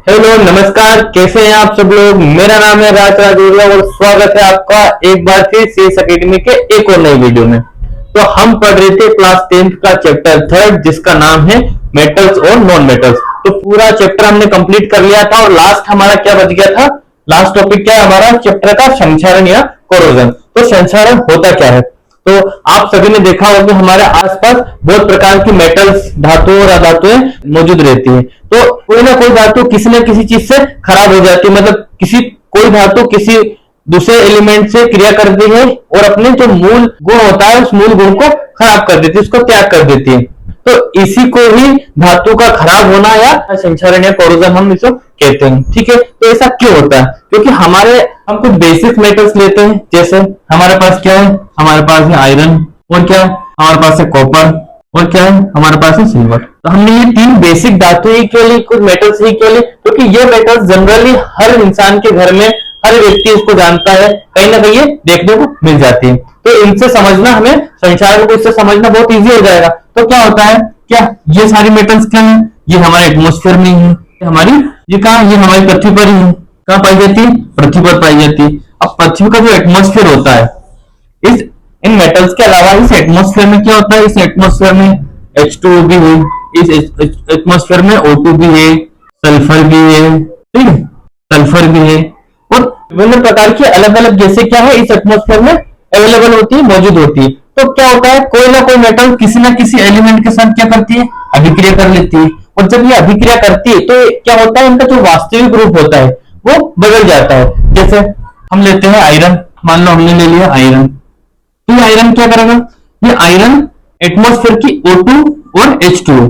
Hello नमस्कार, कैसे हैं आप सब लोग। मेरा नाम है राज राजौरिया और स्वागत है आपका एक बार फिर सीएस एकेडमी के एक और नई वीडियो में। तो हम पढ़ रहे थे क्लास 10th का चैप्टर 3 जिसका नाम है मेटल्स और नॉन मेटल्स। तो पूरा चैप्टर हमने कंप्लीट कर लिया था और लास्ट हमारा क्या बच गया था। लास्ट टॉपिक क्या है हमारा चैप्टर का, संक्षारण या कोरोजन। तो संक्षारण होता क्या है। तो आप सभी ने देखा होगा कि हमारे आसपास बहुत प्रकार की मेटल्स, धातुओं और अधातुएं मौजूद रहती है। तो कोई ना कोई धातु किसी न किसी चीज से खराब हो जाती है, मतलब कोई धातु किसी दूसरे एलिमेंट से क्रिया करती है और अपने जो मूल गुण होता है उस मूल गुण को खराब कर देती है, उसको त्याग कर देती है। तो इसी को ही धातु का खराब होना या संक्षारण या कोरोजन हम इसको कहते हैं। ठीक है, तो ऐसा क्यों होता है? क्योंकि हम कुछ बेसिक मेटल्स लेते हैं, जैसे हमारे पास क्या है, हमारे पास है आयरन, और क्या है हमारे पास है कॉपर, और क्या है हमारे पास है सिल्वर। तो हमने ये तीन बेसिक धातु ही क्यों ली, कुछ मेटल्स ही क्यों ली? क्योंकि ये मेटल्स जनरली हर इंसान के घर में हर व्यक्ति इसको जानता है, कहीं ना कहीं ये देखने को मिल जाती है। तो इनसे समझना, हमें संसार को इससे समझना बहुत इजी हो जाएगा। तो क्या होता है, क्या ये सारी मेटल्स क्या है, ये हमारे एटमोस्फेयर में ही है, ये कहा, ये हमारी पृथ्वी पर ही है। कहाँ पाई जाती है? पृथ्वी पर पाई जाती है। अब पृथ्वी का जो एटमोस्फेयर होता है, इस इन मेटल्स के अलावा इस एटमोस्फेयर में क्या होता है, इस एटमोस्फेयर में H2O भी है, इस एटमोस्फेयर में O2 भी है, सल्फर भी है, ठीक है, सल्फर भी है, और विभिन्न प्रकार की अलग अलग गैसें क्या है इस एटमोस्फेयर में अवेलेबल होती है, मौजूद होती है। तो क्या होता है, कोई ना कोई मेटल किसी ना किसी एलिमेंट के साथ क्या करती है, अभिक्रिया कर लेती है। और जब ये अभिक्रिया करती है तो क्या होता है, इनका जो वास्तविक रूप होता है वो बदल जाता है। जैसे हम लेते हैं आयरन, मान लो हमने ले लिया आयरन, तो ये आयरन क्या करेगा, ये आयरन एटमॉस्फेयर की O2 और H2O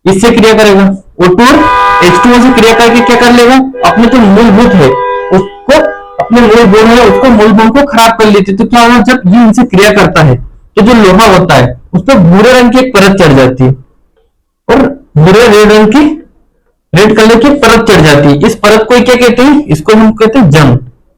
इससे क्रिया करेगा। O2 और H2O से क्रिया करके क्या कर लेगा, अपने जो मूलभूत है उसको, अपने मूल गुण है उसको, मूल गुण को खराब कर लेती है। तो क्या होगा, जब ये इनसे क्रिया करता है तो जो लोहा होता है उस पर भूरे रंग की एक परत चढ़ जाती है और भूरे रेड रंग की, रेड कलर की परत चढ़ जाती है। इस परत को क्या कहते हैं, इसको हम कहते हैं जंग।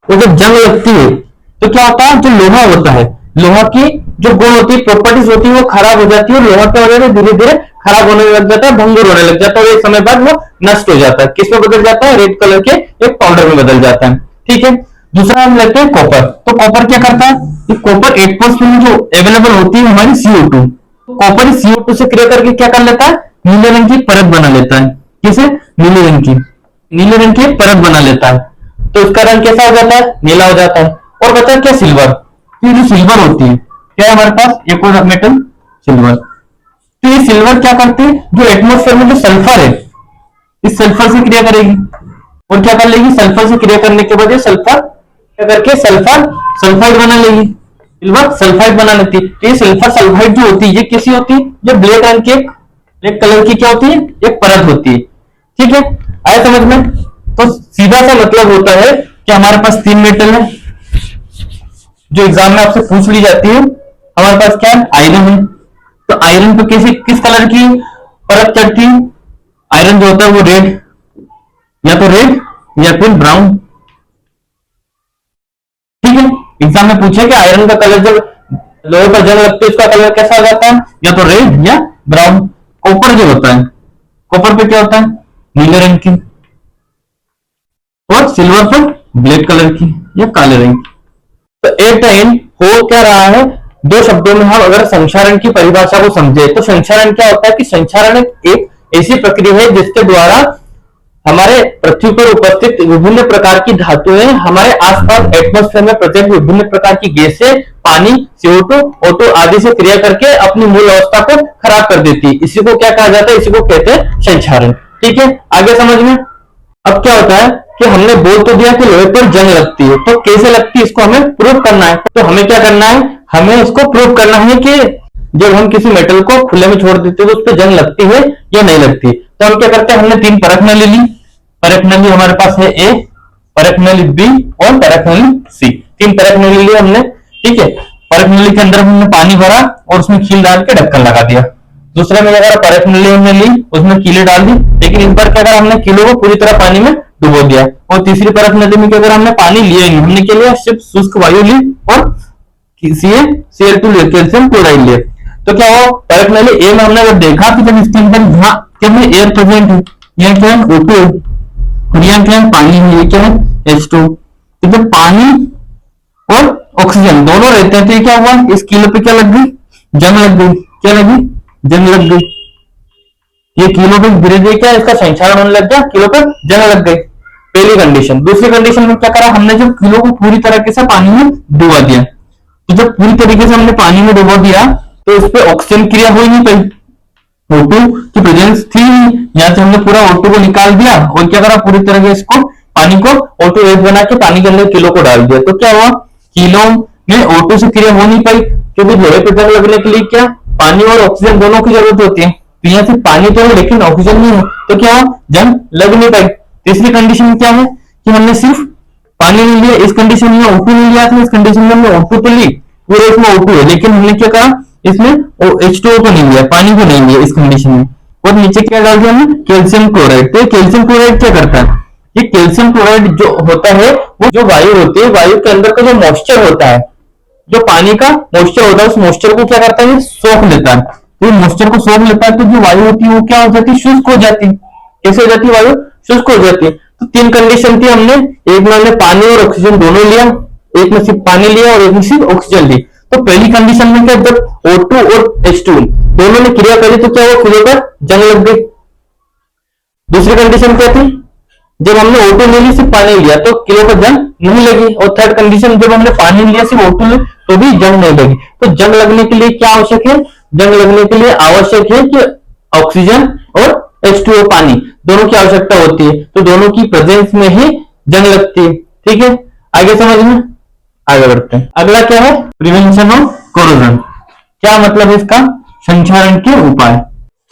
तो जब जंग लगती है तो क्या होता है, जो लोहा होता है, लोहा की जो गुण होती है, प्रॉपर्टीज होती है, वो खराब हो जाती है। लोहा क्या हो जाता है, धीरे धीरे खराब होने लग जाता है, भंगुर होने लग जाता है और एक समय बाद वो नष्ट हो जाता है। किसमें बदल जाता है, रेड कलर के एक पाउडर में बदल जाता है। ठीक है, दूसरा हम लेते हैं कॉपर। तो कॉपर क्या करता है, कॉपर एटमॉस्फेयर में जो अवेलेबल होती है हमारी CO2, कॉपर CO2 से क्रिया करके क्या कर लेता है, नीले रंग की परत बना लेता है। किसे? नीले रंग की परत बना लेता है। तो उसका रंग कैसा हो जाता है, नीला हो जाता है। और बचा क्या, सिल्वर। तो जो सिल्वर होती है, क्या है हमारे पास एक और मेटल, सिल्वर। तो ये सिल्वर क्या करती है, जो एटमॉस्फेयर में जो सल्फर है, इस सल्फर से क्रिया करेगी और क्या कर लेगी, सल्फर से क्रिया करने के बाद सल्फर क्या करके सल्फर सल्फाइड बना लेगी, सिल्वर सल्फाइड बना लेती है। तो ये सल्फर सल्फाइड जो होती है ये कैसी होती है, जो ब्लैक रंग की, ब्लैक कलर की क्या होती है, एक परत होती है। ठीक है, आया समझ में। तो सीधा सा मतलब होता है कि हमारे पास तीन मेटल है जो एग्जाम में आपसे पूछ ली जाती है। हमारे पास क्या है, आयरन है। तो आयरन पे किस कलर की परत चढ़ती है, आयरन जो होता है वो रेड, या तो रेड या फिर ब्राउन। ठीक है, एग्जाम में पूछे कि आयरन का कलर जब लोहे पर जंग लगती है उसका कलर कैसा हो जाता है, या तो रेड या ब्राउन। कॉपर जो होता है, कॉपर पे क्या होता है, नीले रंग की, और सिल्वर पर ब्लैक कलर की या काले रंग की। तो एट द एंड हो क्या रहा है, दो शब्दों में हम अगर संक्षारण की परिभाषा को समझे तो संक्षारण क्या होता है कि संक्षारण एक ऐसी प्रक्रिया है जिसके द्वारा हमारे पृथ्वी पर उपस्थित विभिन्न प्रकार की धातुएं हमारे आसपास एटमॉस्फेयर में प्रेजेंट विभिन्न प्रकार की गैसें, पानी, CO2, O2 आदि से क्रिया करके अपनी मूल अवस्था को खराब कर देती है। इसी को क्या कहा जाता है, इसी को कहते हैं संक्षारण। ठीक है, आगे समझ में। अब क्या होता है कि हमने बोल तो दिया कि लोहे पर जंग लगती है, तो कैसे लगती है इसको हमें प्रूव करना है। तो हमें क्या करना है, हमें इसको प्रूव करना है कि जब हम किसी मेटल को खुले में छोड़ देते हैं तो उस पर जंग लगती है या नहीं लगती। तो हम क्या करते हैं, हमने तीन परख नली ली। परख नली हमारे पास है A, परख नली B और परख नली C। तीन परख नली ली हमने। ठीक है, परख नली के अंदर हमने पानी भरा और उसमें खील डाल के ढक्कन लगा दिया। दूसरे में अगर परख नली हमने ली, उसमें कीले डाल दी, लेकिन इस बार क्या करा, हमने कीलों को पूरी तरह पानी में डुबो दिया। और तीसरी परख नली में क्या करा, हमने पानी लिया ही, हमने क्या लिया, सिर्फ शुष्क वायु ली और Cl2 लिया, कैल्शियम क्लोराइड लिया। तो क्या हुआ, परख नली ए में हमने अगर देखा तो जब इसके अंदर यहाँ क्या एयर प्रेजेंट है, यहाँ क्या है O2, और यहाँ क्या है, पानी है, ये क्या है H2। तो जब पानी और ऑक्सीजन दोनों रहते हैं तो ये क्या हुआ, इस किलो पे क्या लग गई, जंग लग गई। क्या लगी, जंग लग गई। ये किलो पे धीरे धीरे क्या इसका संचारण होने लग गया, किलो पे जंग लग गई, पहली कंडीशन। दूसरी कंडीशन में क्या करा हमने, जब किलो को पूरी तरीके से पानी में डुबा दिया। तो जब पूरी तरीके से हमने पानी में डुबा दिया तो इस पे ऑक्सीजन क्रिया हो ही नहीं पाई, O2 की प्रेजेंस थी। यहाँ से हमने पूरा O2 को निकाल दिया और क्या करा, पूरी तरह से इसको पानी को O2 8 बना के पानी के अंदर किलो को डाल दिया। तो क्या हुआ, किलो में O2 से क्रिया हो नहीं पाई, क्योंकि लोहे पे जंग लगने के लिए क्या पानी और ऑक्सीजन दोनों की जरूरत होती है। तो यहाँ से पानी तो है लेकिन ऑक्सीजन नहीं है, तो क्या हुआ, जंग लग नहीं पाई। तीसरी कंडीशन क्या है कि हमने सिर्फ पानी नहीं लिया, इस कंडीशन में O2 नहीं लिया था, इस कंडीशन में हमने O2 तो ली, पूरे इसमें O2 है, लेकिन हमने क्या कहा इसमें H2O को नहीं लिया, पानी को नहीं लिया इस कंडीशन में। और नीचे क्या डाल दिया हमने, कैल्शियम क्लोराइड। तो कैल्शियम क्लोराइड क्या करता है, ये कैल्शियम क्लोराइड जो होता है वो जो वायु होती है, वायु के अंदर का जो मॉइस्चर होता है, जो पानी का मॉइस्चर होता है, उस मॉइस्चर को क्या करता है, सोख लेता है। तो मॉइस्चर को सोख लेता है तो जो वायु होती है वो क्या हो जाती है, शुष्क हो जाती है। कैसे हो जाती है, वायु शुष्क हो जाती है। तो तीन कंडीशन थी, हमने एक में हमने पानी और ऑक्सीजन दोनों लिया, एक में सिर्फ पानी लिया और एक में सिर्फ ऑक्सीजन ली। तो पहली कंडीशन में क्या, जब O2 और H2 दोनों ने क्रिया करी तो क्या हुआ, किलो पर जंग लग गई। दूसरी कंडीशन क्या थी, जब हमने O2 नहीं ली सिर्फ पानी लिया तो किलो पर जंग नहीं लगी। और थर्ड कंडीशन, जब हमने पानी लिया सिर्फ O2 ली तो भी जंग नहीं लगी। तो जंग लगने के लिए क्या आवश्यक है, जंग लगने के लिए आवश्यक है कि ऑक्सीजन और H2O पानी दोनों की आवश्यकता होती है। तो दोनों की प्रेजेंस में ही जंग लगती है। ठीक है, आगे समझ में, आगे बढ़ते हैं। अगला क्या है, प्रिवेंशन ऑफ कोरोजन। क्या मतलब है इसका, संक्षारण के उपाय।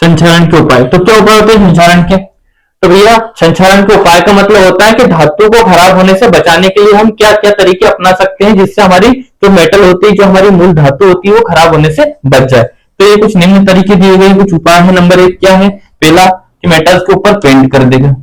संक्षारण के उपाय, तो क्या उपाय होते हैं संक्षारण के, तो भैया संक्षारण के उपाय का मतलब होता है कि धातु को खराब होने से बचाने के लिए हम क्या क्या तरीके अपना सकते हैं जिससे हमारी जो मेटल होती है, जो हमारी मूल धातु होती है वो खराब होने से बच जाए। तो ये कुछ निम्न तरीके दिए गए, कुछ उपाय है। नंबर 1 क्या है, पहला कि मेटल्स के ऊपर पेंट कर देगा,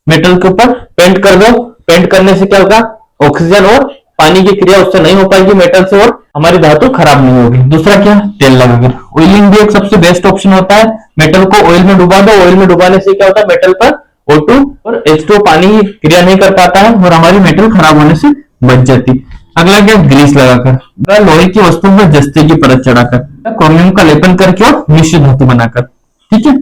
मेटल के ऊपर पेंट कर दो। पेंट करने से क्या होगा, ऑक्सीजन और पानी की क्रिया उससे नहीं हो पाएगी मेटल से और हमारी धातु खराब नहीं होगी। दूसरा क्या, तेल लगाकर। ऑयलिंग भी एक सबसे बेस्ट ऑप्शन होता है, मेटल को ऑयल में डुबा दो। ऑयल में डुबाने से क्या होता है, मेटल पर O2 और H2 पानी की क्रिया नहीं कर पाता है और हमारी मेटल खराब होने से बच जाती। अगला क्या, ग्रीस लगाकर, लोहे की वस्तु पर जस्ते की परत चढ़ाकर, क्रोमियम का लेपन करके और मिश्र धातु बनाकर। ठीक है,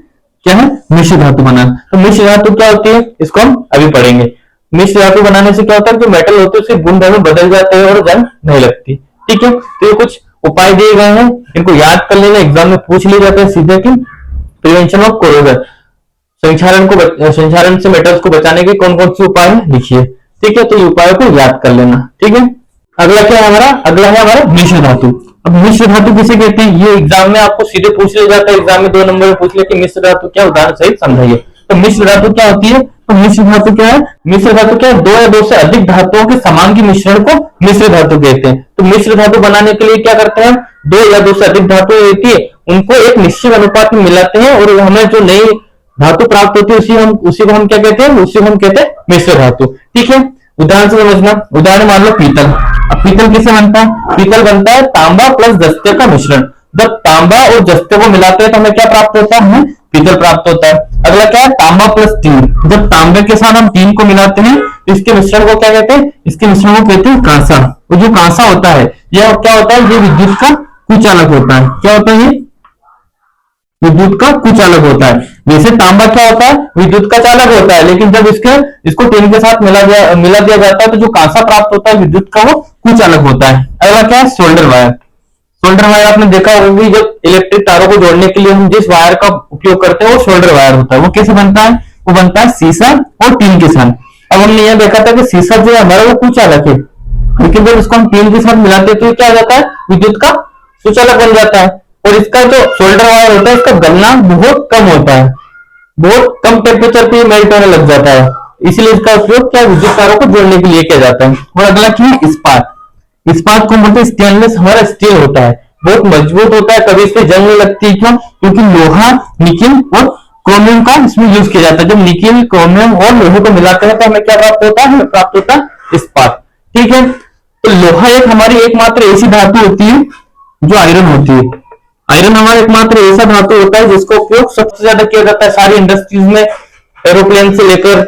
क्या है, मिश्र धातु बनाना। तो मिश्र धातु क्या होती है, इसको हम अभी पढ़ेंगे। मिश्र धातु बनाने से क्या होता है, जो मेटल होते हैं उसके गुण धर्म बदल जाते हैं और जंग नहीं लगती। ठीक है, तो ये कुछ उपाय दिए गए हैं, इनको याद कर लेना, एग्जाम में पूछ लिए जाते हैं सीधे कि प्रिवेंशन ऑफ कोरोजन, संक्षारण से मेटल्स को बचाने के कौन कौन से उपाय हैं लिखिए। ठीक है, तो ये उपायों को याद कर लेना। ठीक है, अगला क्या है हमारा, अगला है हमारा मिश्र धातु। अब मिश्र धातु किसे कहते हैं, ये एग्जाम में आपको सीधे पूछ लिया जाता है, एग्जाम में 2 नंबर में पूछ लिया कि मिश्र धातु क्या, उदाहरण सहित समझाइए। तो मिश्र धातु क्या होती है, तो मिश्र धातु क्या है, मिश्र धातु क्या है, 2 या 2 से अधिक धातुओं के समान के मिश्रण को मिश्र धातु कहते हैं। तो मिश्र धातु बनाने के लिए क्या करते हैं, 2 या 2 से अधिक धातुएं होती है उनको एक निश्चित अनुपात में मिलाते हैं और हमें जो नई धातु प्राप्त होती है उसी को हम क्या कहते हैं, उसी को हम कहते हैं मिश्र धातु। ठीक है, उदाहरण से समझना, उदाहरण मान लो पीतल। अब पीतल किसे बनता है, पीतल बनता है तांबा प्लस जस्ते का मिश्रण। जब तांबा और जस्ते को मिलाते हैं तो हमें क्या प्राप्त होता है, हमें पीतल प्राप्त होता है। अगला क्या है, तांबा प्लस टीन। जब तांबे के साथ हम टीन को मिलाते हैं इसके मिश्रण को क्या कहते हैं, इसके मिश्रण को कहते हैं कांसा। और जो कांसा होता है यह क्या होता है, ये विद्युत का कुचालक होता है। क्या होता है, ये विद्युत का कुचालक होता है। वैसे तांबा क्या होता है, विद्युत का चालक होता है, लेकिन जब इसको टीन के साथ मिला दिया जाता है तो जो कांसा प्राप्त होता है विद्युत का, वो कुचालक होता है। अगला क्या है, सोल्डर वायर। सोल्डर वायर आपने देखा होगा, जब इलेक्ट्रिक तारों को जोड़ने के लिए हम जिस वायर का उपयोग करते हैं वो सोल्डर वायर होता है। वो कैसे बनता है, वो बनता है सीसा और टीन के साथ। अब हमने यह देखा था कि सीसा जो है हमारा वो कुचालक है, लेकिन जब इसको हम टीन के साथ मिलाते हैं तो क्या हो जाता है, विद्युत का सुचालक बन जाता है। और इसका जो सोल्डर वायर होता है इसका गलना बहुत कम होता है, बहुत कम टेम्परेचर पे मेल्ट होने लग जाता है, इसलिए इसका उपयोग क्या विद्युत तारों को जोड़ने के लिए किया जाता है। और अगला क्या है, इस्पात। इस्पात को बोलते हैं स्टेनलेस, हमारा स्टील होता है, बहुत मजबूत होता है, कभी इस पे जंग नहीं लगती। क्यों, क्योंकि लोहा, निकिल और क्रोमियम का इसमें यूज किया जाता है। जब निकिल, क्रोमियम और लोहे को मिलाते हैं तो हमें क्या प्राप्त होता है, हमें प्राप्त होता है इस्पात। ठीक है, तो लोहा एक हमारी एकमात्र ऐसी धातु होती है जो आयरन होती है। आयरन हमारा एकमात्र ऐसा धातु होता है जिसका उपयोग सबसे ज्यादा किया जाता है सारी इंडस्ट्रीज में, एरोप्लेन से लेकर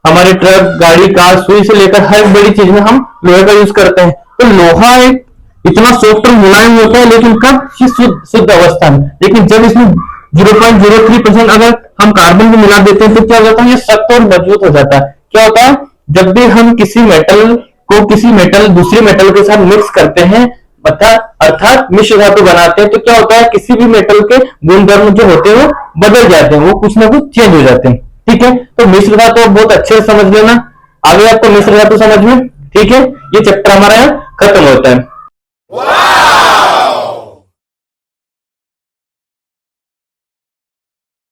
हमारे ट्रक, गाड़ी, कार, सुई से लेकर हर बड़ी चीज में हम लोहे का यूज करते हैं। तो लोहा एक इतना सॉफ्ट और मुलायम होता है, लेकिन कब शुद्ध अवस्था में। लेकिन जब इसमें 0.03% अगर हम कार्बन को मिला देते हैं तो क्या होता है, ये सख्त और मजबूत हो जाता है। क्या होता है, जब भी हम किसी मेटल को दूसरी मेटल के साथ मिक्स करते हैं, अर्थात मिश्र धातु बनाते हैं, तो क्या होता है, किसी भी मेटल के गुणधर्म जो होते हैं वो बदल जाते हैं, वो कुछ ना कुछ चेंज हो जाते हैं। ठीक है, तो मिश्र धातु बहुत अच्छे से समझ लेना। आगे आपको मिश्र धातु समझ में, ठीक है, ये चैप्टर हमारा यहाँ खत्म होता है।